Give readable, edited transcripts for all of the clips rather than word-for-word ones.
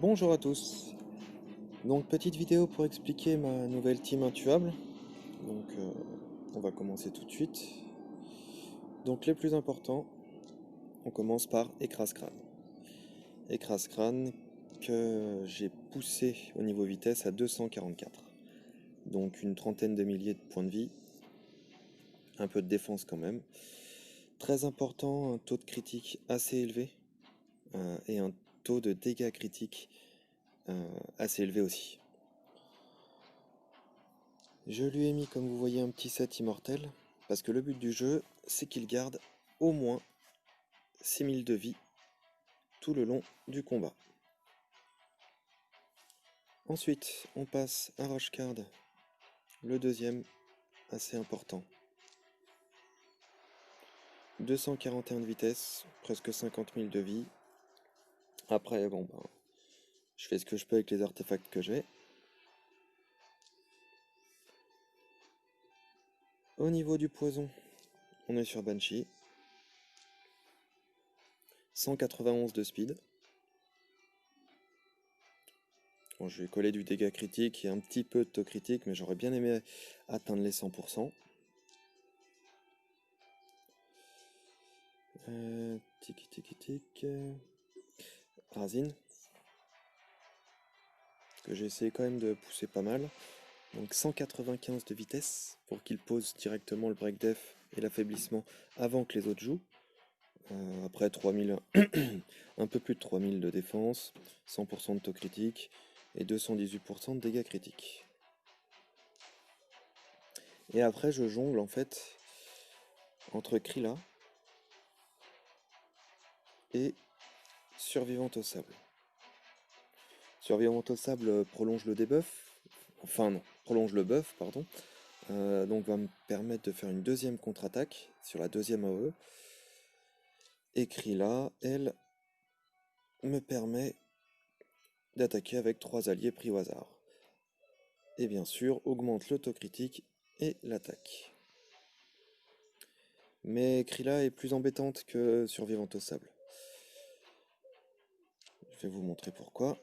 Bonjour à tous. Donc petite vidéo pour expliquer ma nouvelle team intuable. Donc on va commencer tout de suite. Donc les plus importants, on commence par écrase-crâne. Écrase-crâne que j'ai poussé au niveau vitesse à 244. Donc une trentaine de milliers de points de vie. Un peu de défense quand même. Très important, un taux de critique assez élevé. Et un taux de dégâts critiques assez élevé aussi. Je lui ai mis, comme vous voyez, un petit set immortel, parce que le but du jeu, c'est qu'il garde au moins 6000 de vie tout le long du combat. Ensuite, on passe à Rush Card, le deuxième, assez important. 241 de vitesse, presque 50 000 de vie. Après, bon, je fais ce que je peux avec les artefacts que j'ai. Au niveau du poison, on est sur Banshee. 191 de speed. Bon, je vais coller du dégât critique et un petit peu de taux critique, mais j'aurais bien aimé atteindre les 100%. Tiki tiki tic. Razine. Que j'ai essayé quand même de pousser pas mal. Donc 195 de vitesse pour qu'il pose directement le break def et l'affaiblissement avant que les autres jouent. Après 3000, un peu plus de 3000 de défense, 100% de taux critique et 218% de dégâts critiques. Et après je jongle en fait entre Krilla et Survivante au sable. Survivante au sable prolonge le debuff, enfin non, prolonge le buff, pardon. Donc va me permettre de faire une deuxième contre-attaque sur la deuxième AOE. Et Krilla, elle, me permet d'attaquer avec 3 alliés pris au hasard. Et bien sûr, augmente l'autocritique et l'attaque. Mais Krilla est plus embêtante que Survivante au sable. Je vais vous montrer pourquoi.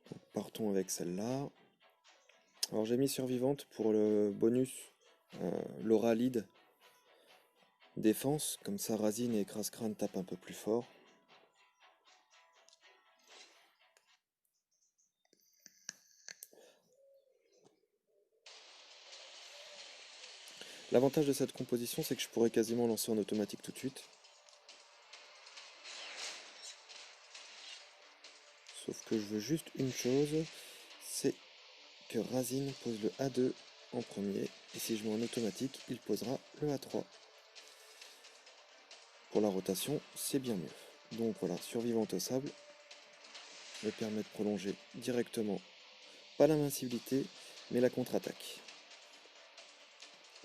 Donc, partons avec celle-là. Alors j'ai mis Survivante pour le bonus Laura Lead défense, comme ça Razine et Écrase-Crâne tapent un peu plus fort. L'avantage de cette composition, c'est que je pourrais quasiment lancer en automatique tout de suite. Sauf que je veux juste une chose, c'est que Razine pose le A2 en premier, et si je mets en automatique, il posera le A3. Pour la rotation, c'est bien mieux. Donc voilà, Survivante au sable me permet de prolonger directement, pas l'invincibilité, mais la contre-attaque.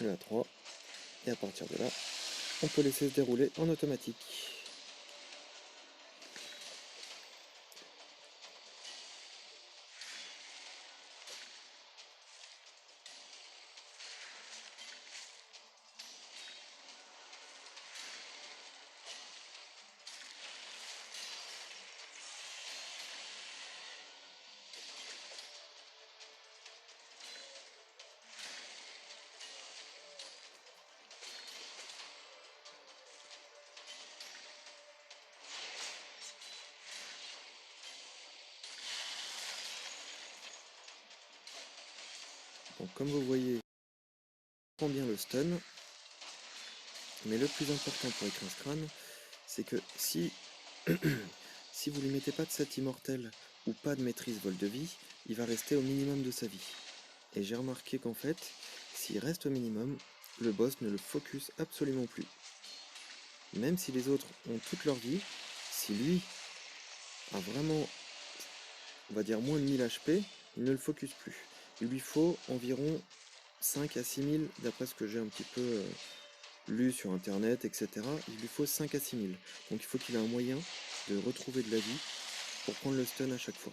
Le A3, et à partir de là, on peut laisser se dérouler en automatique. Donc comme vous voyez, on prend bien le stun, mais le plus important pour Écrase-Crâne, c'est que si, si vous lui mettez pas de set immortel ou pas de maîtrise vol de vie, il va rester au minimum de sa vie. Et j'ai remarqué qu'en fait, s'il reste au minimum, le boss ne le focus absolument plus. Même si les autres ont toute leur vie, si lui a vraiment, on va dire, moins de 1000 HP, il ne le focus plus. Il lui faut environ 5 à 6000, d'après ce que j'ai un petit peu lu sur internet, etc. Il lui faut 5 à 6000. Donc il faut qu'il ait un moyen de retrouver de la vie pour prendre le stun à chaque fois.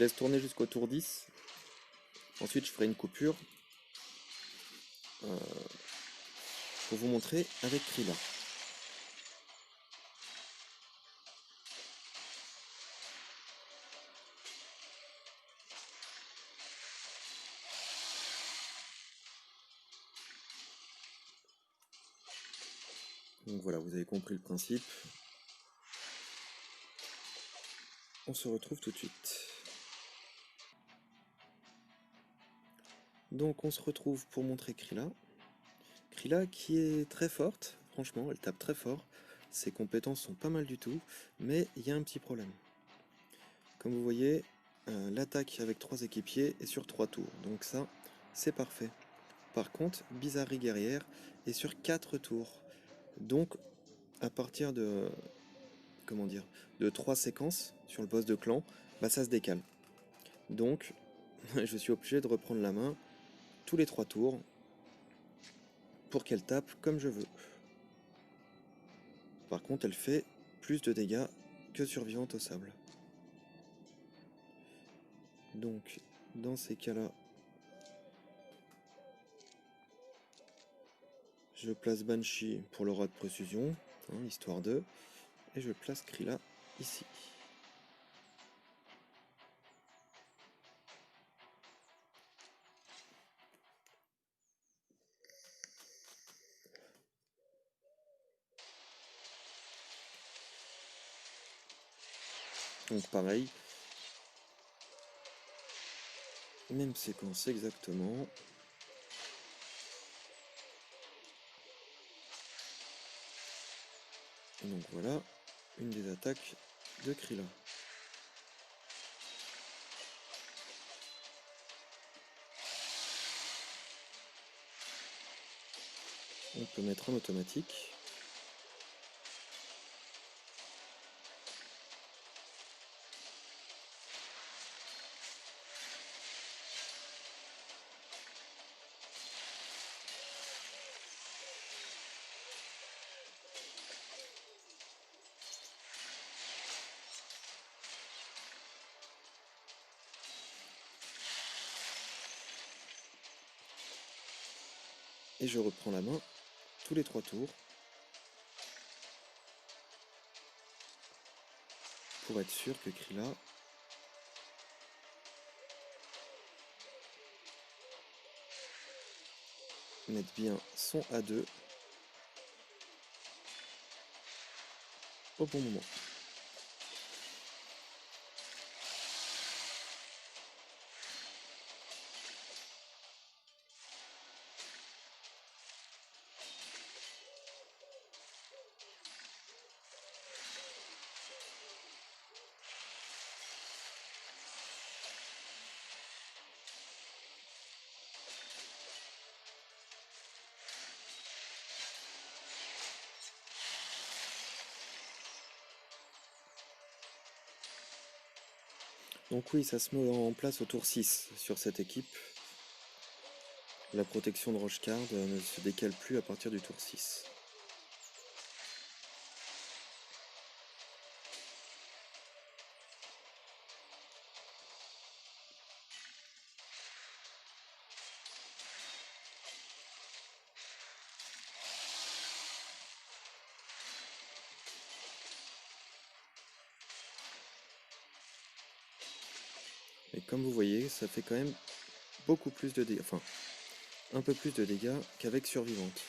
laisse tourner jusqu'au tour 10. Ensuite, je ferai une coupure pour vous montrer avec Krilla. Donc voilà, vous avez compris le principe. On se retrouve tout de suite. Donc on se retrouve pour montrer Krilla. Krilla qui est très forte, franchement, elle tape très fort. Ses compétences sont pas mal du tout, mais il y a un petit problème. Comme vous voyez, l'attaque avec 3 équipiers est sur 3 tours, donc ça, c'est parfait. Par contre, Bizarrerie guerrière est sur 4 tours. Donc, à partir de, comment dire, de 3 séquences sur le boss de clan, bah ça se décale. Donc, je suis obligé de reprendre la main tous les 3 tours pour qu'elle tape comme je veux. Par contre, elle fait plus de dégâts que Survivante au sable. Donc, dans ces cas-là, je place Banshee pour l'aura de précision, hein, histoire de, et je place Krilla ici. Donc pareil, même séquence exactement. Et donc voilà, une des attaques de Krilla. On peut mettre en automatique. Et je reprends la main tous les 3 tours pour être sûr que Krilla mette bien son A2 au bon moment. Donc oui, ça se met en place au tour 6 sur cette équipe. La protection de Rochecard ne se décale plus à partir du tour 6. Et comme vous voyez, ça fait quand même beaucoup plus de dégâts, enfin un peu plus de dégâts qu'avec Survivante.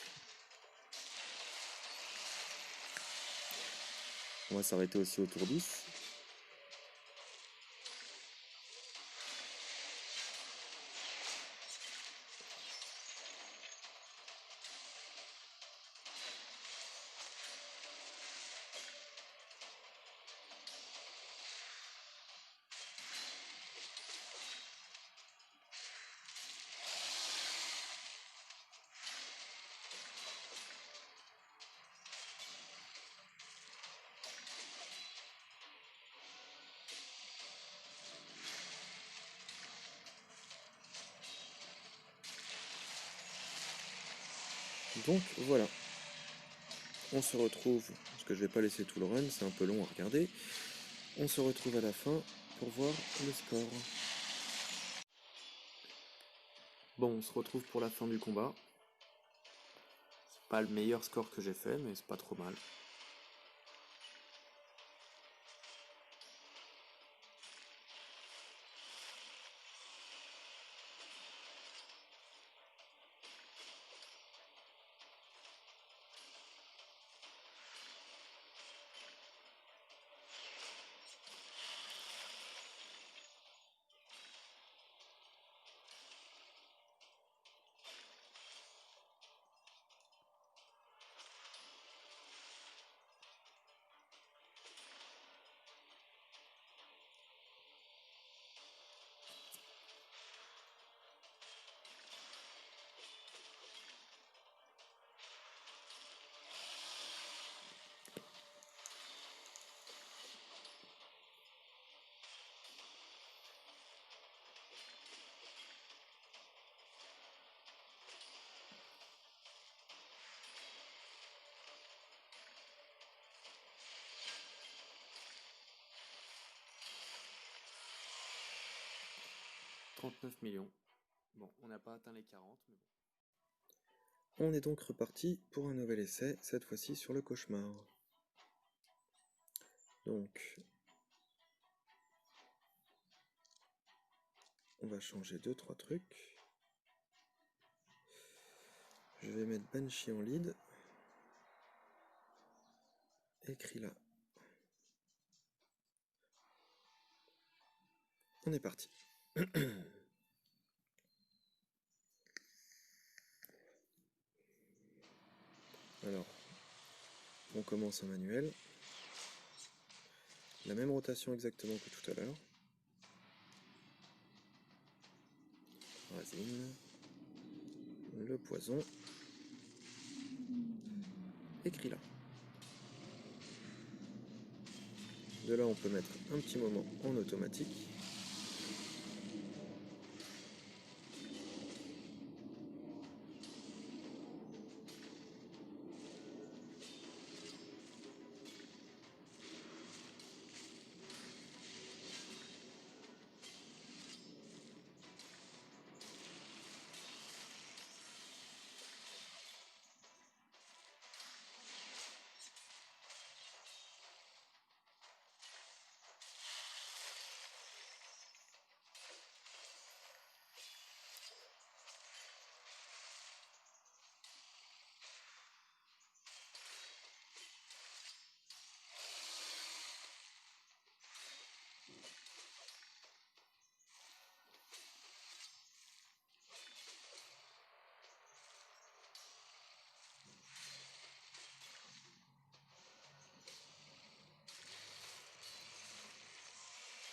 On va s'arrêter aussi au tour 10. Donc voilà, on se retrouve, parce que je vais pas laisser tout le run, c'est un peu long à regarder. On se retrouve à la fin pour voir le score. Bon, on se retrouve pour la fin du combat. C'est pas le meilleur score que j'ai fait, mais c'est pas trop mal. « 39 millions. Bon, on n'a pas atteint les 40, mais bon. On est donc reparti pour un nouvel essai, cette fois-ci sur le cauchemar. Donc, on va changer 2-3 trucs. Je vais mettre Banshee en lead. Écrit là. On est parti. Alors, on commence en manuel. La même rotation exactement que tout à l'heure. Résine. Le poison. Écrit là. De là, on peut mettre un petit moment en automatique.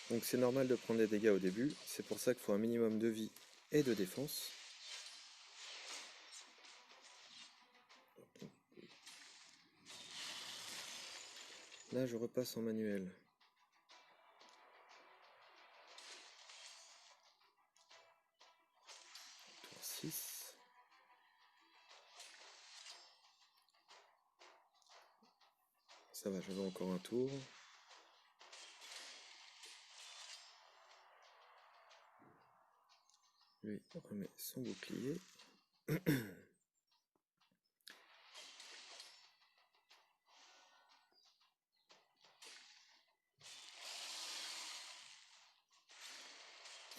Donc c'est normal de prendre des dégâts au début, c'est pour ça qu'il faut un minimum de vie et de défense. Là je repasse en manuel. Tour 6. Ça va, j'avais encore un tour. Lui remet son bouclier.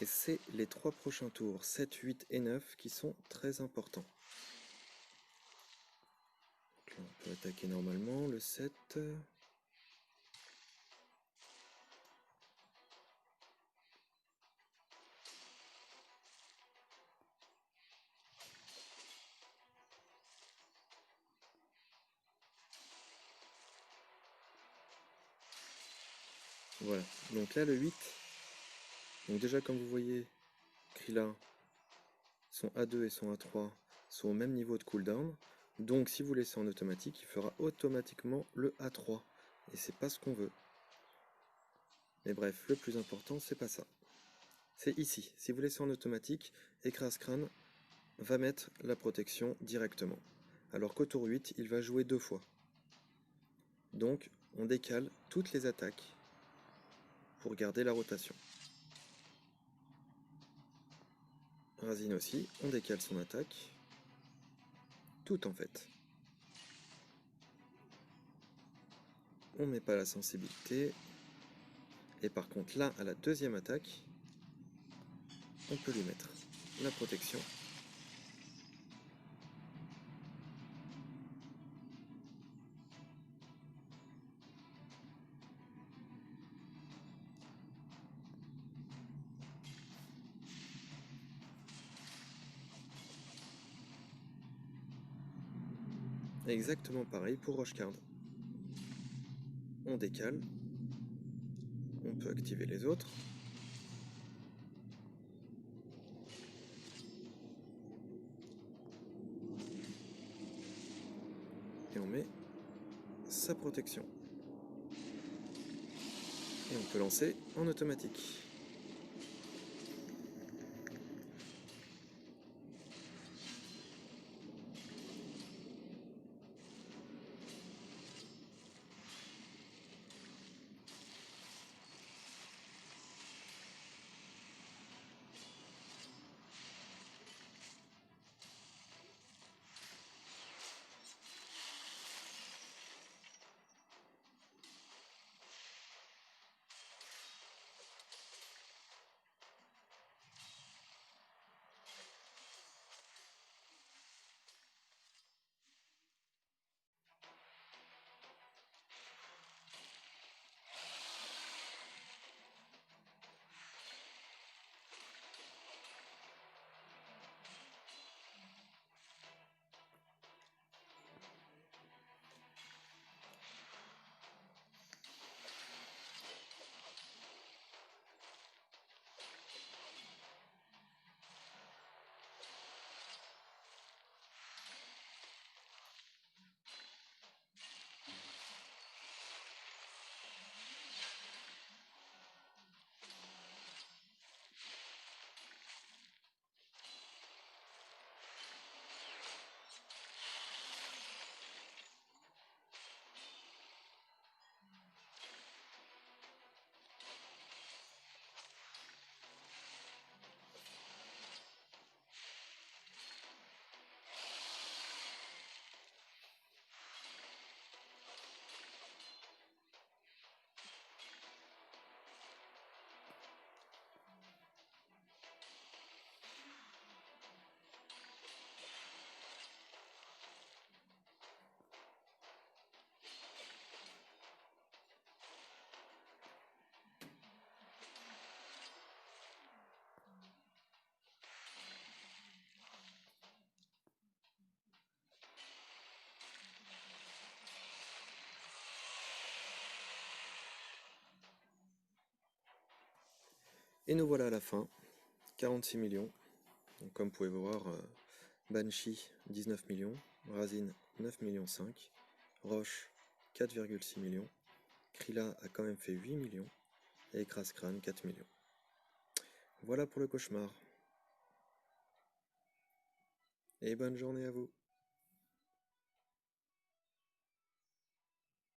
Et c'est les 3 prochains tours, 7, 8 et 9, qui sont très importants. Donc là, on peut attaquer normalement, le 7. Voilà, donc là le 8. Donc déjà comme vous voyez, Krillin, son A2 et son A3 sont au même niveau de cooldown. Donc si vous laissez en automatique, il fera automatiquement le A3. Et c'est pas ce qu'on veut. Mais bref, le plus important, c'est pas ça. C'est ici. Si vous laissez en automatique, Écrase Crâne va mettre la protection directement. Alors qu'au tour 8, il va jouer 2 fois. Donc, on décale toutes les attaques pour garder la rotation. Razine aussi, on décale son attaque. Tout en fait. On met pas la sensibilité. Et par contre là, à la deuxième attaque, on peut lui mettre la protection. Exactement pareil pour Rochecard. On décale. On peut activer les autres. Et on met sa protection. Et on peut lancer en automatique. Et nous voilà à la fin, 46 millions. Donc, comme vous pouvez voir, Banshee 19 millions, Razine 9 millions 5, Roche 4,6 millions, Krilla a quand même fait 8 millions, et Écrase-Crâne 4 millions. Voilà pour le cauchemar. Et bonne journée à vous.